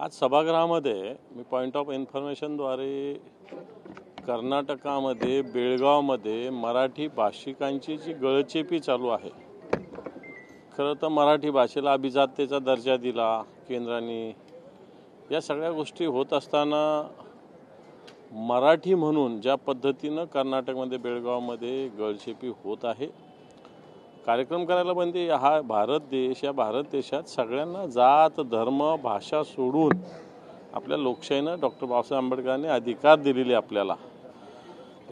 आज सभागृहामध्ये मी point of इन्फॉर्मेशनद्वारे कर्नाटकामध्ये बेळगावमध्ये मराठी भाषिकांची जी गळचेपी चालू आहे, खरं तर मराठी भाषेला अभिजात्यतेचा दर्जा दिला केंद्राने, या सगळ्या गोष्टी होत असताना मराठी म्हणून ज्या पद्धतीनं कर्नाटकमध्ये बेळगावमध्ये गळचेपी होत आहे, कार्यक्रम करायला बंदी. हा भारत देश, या भारत देशात सगळ्यांना जात धर्म भाषा सोडून आपल्या लोकशाहीनं डॉक्टर बाबासाहेब आंबेडकरांनी अधिकार दिलेले आपल्याला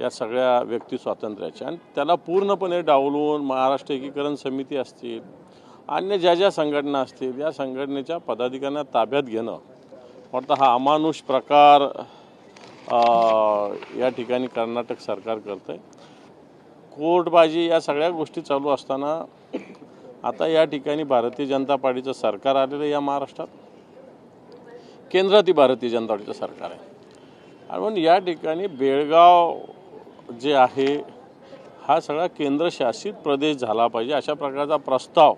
या सगळ्या व्यक्ती स्वातंत्र्याचे, आणि त्याला पूर्णपणे डावलून महाराष्ट्र एकीकरण समिती असतील, अन्य ज्या ज्या संघटना असतील, या संघटनेच्या पदाधिकाऱ्यांना ताब्यात घेणं वाटतं हा अमानुष प्रकार या ठिकाणी कर्नाटक सरकार करतं आहे. कोर्टबाजी या सगळ्या गोष्टी चालू असताना आता या ठिकाणी भारतीय जनता पार्टीचं सरकार आलेलं या महाराष्ट्रात, केंद्रातही भारतीय जनता पार्टीचं सरकार आहे. आणि म्हणून या ठिकाणी बेळगाव जे आहे हा सगळा केंद्रशासित प्रदेश झाला पाहिजे अशा प्रकारचा प्रस्ताव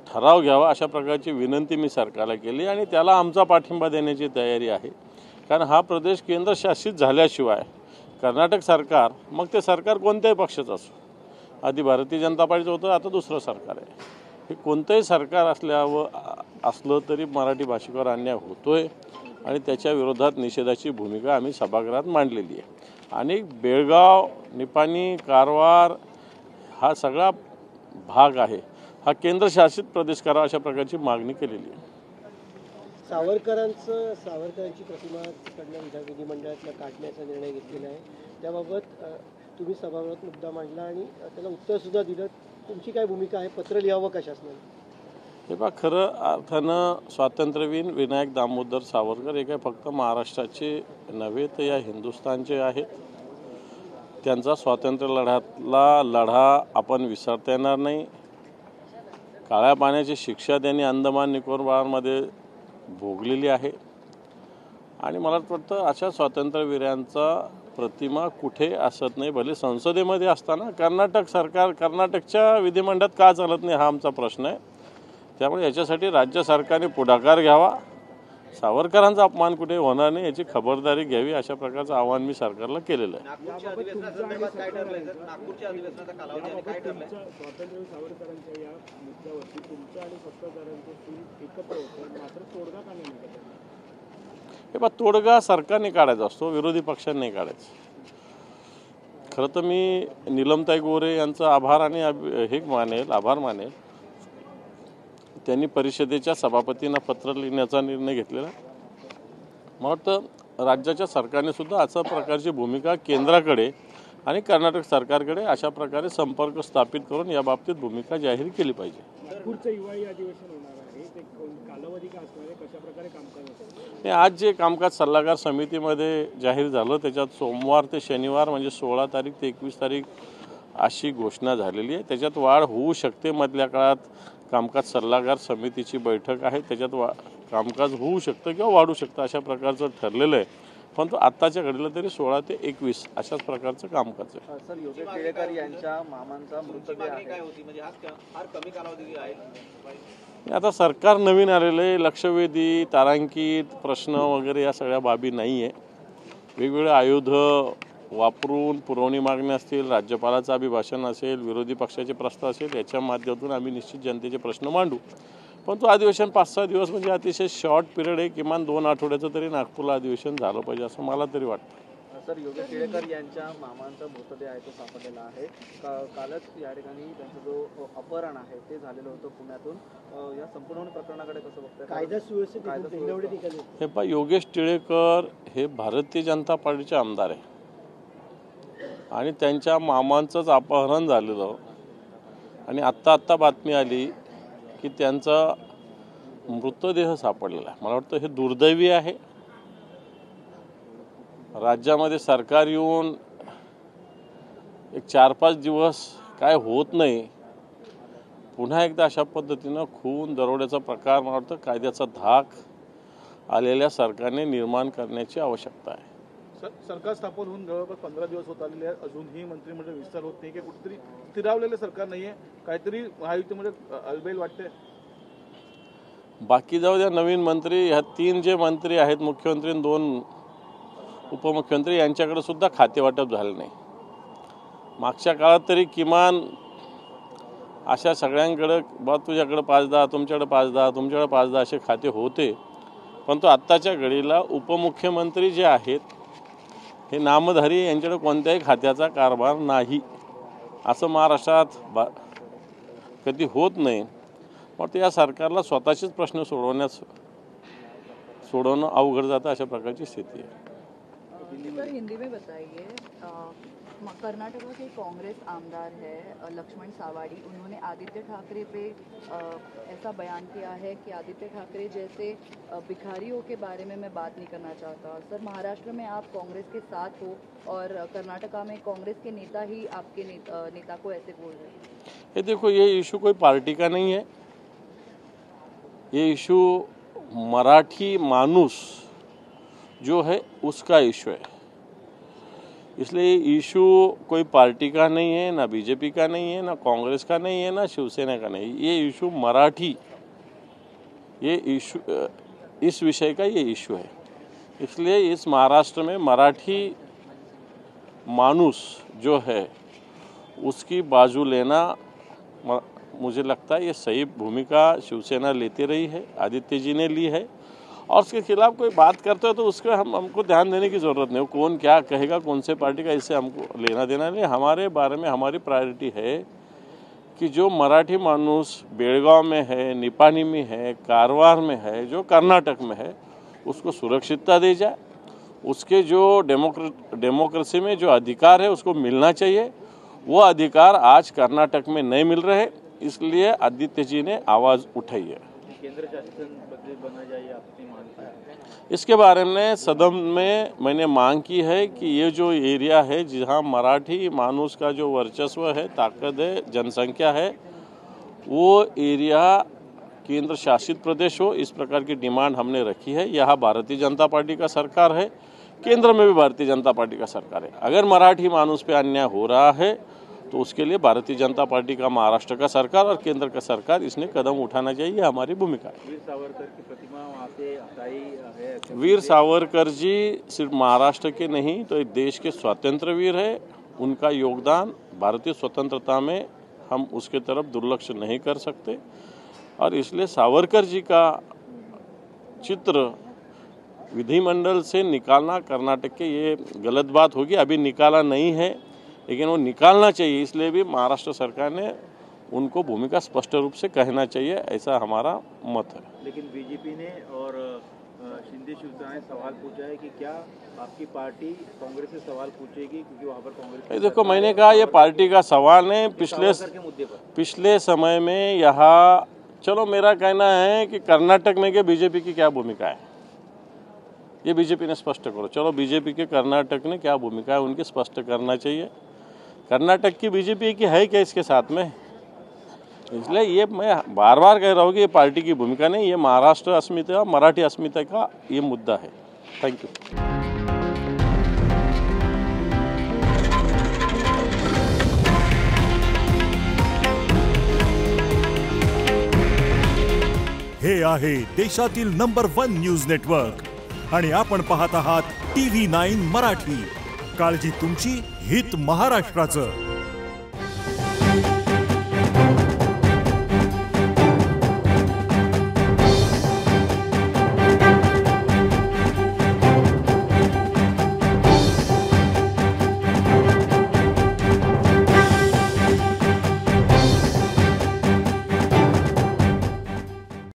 ठराव घ्यावा, अशा प्रकारची विनंती मी सरकारला केली आणि त्याला आमचा पाठिंबा देण्याची तयारी आहे. कारण हा प्रदेश केंद्रशासित झाल्याशिवाय कर्नाटक सरकार, मग ते सरकार कोणत्याही पक्षाचं असो, आधी भारतीय जनता पार्टीचं होतं, आता दुसरं सरकार आहे, हे कोणतंही सरकार असलं तरी मराठी भाषिकावर अन्याय होतोय आणि त्याच्या विरोधात निषेधाची भूमिका आम्ही सभागृहात मांडलेली आहे. आणि बेळगाव, निपाणी, कारवार हा सगळा भाग आहे, हा केंद्रशासित प्रदेश करावा अशा प्रकारची मागणी केलेली आहे. सावरकरांची प्रतिमा तिकडनं विधिमंडळातला काढण्याचा निर्णय घेतलेला आहे, त्याबाबत तुम्ही सभागृहात मुद्दा मांडला आणि त्याला उत्तरसुद्धा दिलं. तुमची काय भूमिका आहे? पत्र लिहावं का शासनाने? हे बघा, खरं अर्थानं स्वातंत्र्यवीर विनायक दामोदर सावरकर हे काय फक्त महाराष्ट्राचे नव्हे तर या हिंदुस्थानचे आहेत. त्यांचा स्वातंत्र्य लढा आपण विसरता येणार नाही. काळ्या पाण्याची शिक्षा त्यांनी अंदमान निकोबारमध्ये भोगलेली आहे आणि मला वाटतं अशा स्वातंत्र्यवीरांचा प्रतिमा कुठे असत नाही. भले संसदेमध्ये असताना कर्नाटक सरकार, कर्नाटकच्या विधिमंडळात का चालत नाही हा आमचा प्रश्न आहे. त्यामुळे याच्यासाठी राज्य सरकारने पुढाकार घ्यावा, सावरकरांचा अपमान कुठे होणार नाही याची खबरदारी घ्यावी, अशा प्रकारचं आवाहन मी सरकारला केलेलं आहे. हे बघ, तोडगा सरकारने काढायचा असतो, विरोधी पक्षांनी नाही काढायचं. खरं तर मी नीलमताई गोरे यांचा आभार मानेल. त्यांनी परिषदेच्या सभापतींना पत्र लिहिण्याचा निर्णय घेतलेला. मला वाटतं राज्याच्या सरकारने सुद्धा अशा प्रकारची भूमिका केंद्राकडे आणि कर्नाटक सरकारकडे अशा प्रकारे संपर्क स्थापित करून या बाबतीत भूमिका जाहीर केली पाहिजे. पुढचं हिवाळी अधिवेशन होणार आहे, ते कालावधी काय असणार आहे, कशा प्रकारे कामकाज होतं? आज जे कामकाज सल्लागार समितीमध्ये जाहीर झालं त्याच्यात सोमवार ते शनिवार म्हणजे 16 तारीख ते 21 तारीख अशी घोषणा झालेली आहे. त्याच्यात वाढ होऊ शकते. मधल्या काळात कामकाज सल्लागार समितीची बैठक आहे, त्याच्यात कामकाज होऊ शकतं किंवा वाढू शकतं अशा प्रकारचं ठरलेलं आहे. पण तो आत्ताच्या घडीला तरी 16 ते 21 अशाच प्रकारचं कामकाज आहे. सर, योगेश टिळेकर यांच्या मामांचा मृतदेह आता सरकार नवीन आलेलं आहे, लक्षवेधी तारांकित प्रश्न वगैरे या सगळ्या बाबी नाही आहे. वेगवेगळे आयुध वापरून पुरवणी मागणी असतील, राज्यपालाचं अभिभाषण असेल, विरोधी पक्षाचे प्रस्ताव असेल, याच्या माध्यमातून आम्ही निश्चित जनतेचे प्रश्न मांडू. पण तो अधिवेशन 5-6 दिवस म्हणजे अतिशय शॉर्ट पिरियड आहे. किमान 2 आठवड्याचं तरी नागपूरला अधिवेशन झालं पाहिजे असं मला तरी वाटतं. सर, योगेश टिळेकर यांच्या मामांचा मृतदेह आहे तो सापडलेला आहे. कालच या ठिकाणी त्यांचा जो अपहरण आहे ते झालेलं होतं पुण्यातून. या संपूर्ण प्रकरणाकडे कसं बघताय? कायदा सुव्यवस्थेत हे पहा, योगेश टिळेकर हे भारतीय जनता पार्टीचे आमदार आहे आणि त्यांच्या मामांचंच अपहरण झालेलं आणि आत्ता बातमी आली की त्यांचा मृतदेह सापडलेला आहे. मला वाटतं हे दुर्दैवी आहे. राज्यामध्ये सरकार येऊन एक 4-5 दिवस काय होत नाही, पुन्हा एकदा अशा पद्धतीनं खून दरोड्याचा प्रकार मला वाटतं कायद्याचा धाक आलेल्या सरकारने निर्माण करण्याची आवश्यकता आहे. सरकार स्थापन होऊन जवळपास 15 दिवस होत आलेले आहेत, अजूनही मंत्रिमंडळ विस्तार होत नाही की कुठेतरी स्थिरावलेलं सरकार नाहीये, काहीतरी महायुतीमध्ये अलबेल वाटते. बाकी जाऊ द्या, नवीन मंत्री, ह्या 3 जे मंत्री आहेत, मुख्यमंत्री आणि 2 उपमुख्यमंत्री, यांच्याकडे सुद्धा खाते वाटप झालं नाही. मागच्या काळात तरी किमान अशा सगळ्यांकडे बा तुझ्याकडे 5-10, तुमच्याकडे 5-10, तुमच्याकडे 5-10 असे खाते होते. परंतु आत्ताच्या घडीला उपमुख्यमंत्री जे आहेत हे नामधारी, यांच्याकडे कोणत्याही खात्याचा कारभार नाही. असं महाराष्ट्रात कधी होत नाही. मग या सरकारला स्वतःचेच प्रश्न सोडवणं अवघड जातं, अशा प्रकारची स्थिती आहे. सर, हिंदी में बताइए, कर्नाटक के कांग्रेस आमदार है लक्ष्मण सावाड़ी, उन्होंने आदित्य ठाकरे पे ऐसा बयान किया है कि आदित्य ठाकरे जैसे भिखारियों के बारे में मैं बात नहीं करना चाहता. सर, महाराष्ट्र में आप कांग्रेस के साथ हो और कर्नाटका में कांग्रेस के नेता ही आपके नेता को ऐसे बोल रहे हैं. ये देखो, ये इशू कोई पार्टी का नहीं है. ये इशू मराठी मानूस जो है उसका इशू है. इसलिए इशू कोई पार्टी का नहीं है, ना बीजेपी का नहीं है, ना कांग्रेस का नहीं है, ना शिवसेना का नहीं. ये इशू मराठी, ये इशू, इस विषय का ये इशू है. इसलिए इस महाराष्ट्र में मराठी मानूस जो है उसकी बाजू लेना, मुझे लगता है ये सही भूमिका शिवसेना लेती रही है, आदित्य जी ने ली है. और उसके खिलाफ कोई बात करते हो तो उसको हमको ध्यान देने की ज़रूरत नहीं. कौन क्या कहेगा, कौन से पार्टी का, इससे हमको लेना देना नहीं. हमारे बारे में हमारी प्रायोरिटी है कि जो मराठी मानूस बेळगाव में है, निपानी में है, कारवार में है, जो कर्नाटक में है, उसको सुरक्षितता दी जाए. उसके जो डेमोक्रेसी में जो अधिकार है उसको मिलना चाहिए. वो अधिकार आज कर्नाटक में नहीं मिल रहे, इसलिए आदित्य जी ने आवाज़ उठाई है. केंद्र शासन बना जाए, आपकी मांग है? इसके बारे में सदन में मैंने मांग की है कि ये जो एरिया है जहाँ मराठी मानूस का जो वर्चस्व है, ताकत है, जनसंख्या है, वो एरिया केंद्र शासित प्रदेश हो. इस प्रकार की डिमांड हमने रखी है. यहाँ भारतीय जनता पार्टी का सरकार है, केंद्र में भी भारतीय जनता पार्टी का सरकार है. अगर मराठी मानूस पे अन्याय हो रहा है तो उसके लिए भारतीय जनता पार्टी का महाराष्ट्र का सरकार और केंद्र का सरकार इसने कदम उठाना चाहिए. हमारी भूमिका है. वीर सावरकर की प्रतिमा वहाँ से हटाई है. वीर सावरकर जी सिर्फ महाराष्ट्र के नहीं तो एक देश के स्वतंत्र वीर है. उनका योगदान भारतीय स्वतंत्रता में हम उसके तरफ दुर्लक्ष नहीं कर सकते. और इसलिए सावरकर जी का चित्र विधिमंडल से निकालना कर्नाटक के ये गलत बात होगी. अभी निकाला नहीं है, लेकिन वो निकालना चाहिए. इसलिए भी महाराष्ट्र सरकार ने उनको भूमिका स्पष्ट रूप से कहना चाहिए, ऐसा हमारा मत है. लेकिन बीजेपी ने और शिंदे शिवसेना ने सवाल पूछा है कि क्या आपकी पार्टी कांग्रेस से सवाल पूछेगी, क्योंकि वहाँ पर कांग्रेस. देखो, मैंने कहा ये पार्टी का सवाल है. पिछले समय में यहाँ, चलो मेरा कहना है कि कर्नाटक में के बीजेपी की क्या भूमिका है ये बीजेपी ने स्पष्ट करो. चलो, बीजेपी के कर्नाटक ने क्या भूमिका है उनकी स्पष्ट करना चाहिए. कर्नाटक की बीजेपी की है क्या इसके साथ में? इसलिए ये मैं बार बार कह रहा हूँ कि ये पार्टी की भूमिका नहीं, ये महाराष्ट्र अस्मिता, मराठी अस्मिता का ये मुद्दा है. Thank you. हे आहे देशातील नंबर 1 न्यूज नेटवर्क आणि आपण पाहत आहात TV9 मराठी. काळजी तुमची, हित महाराष्ट्राचं.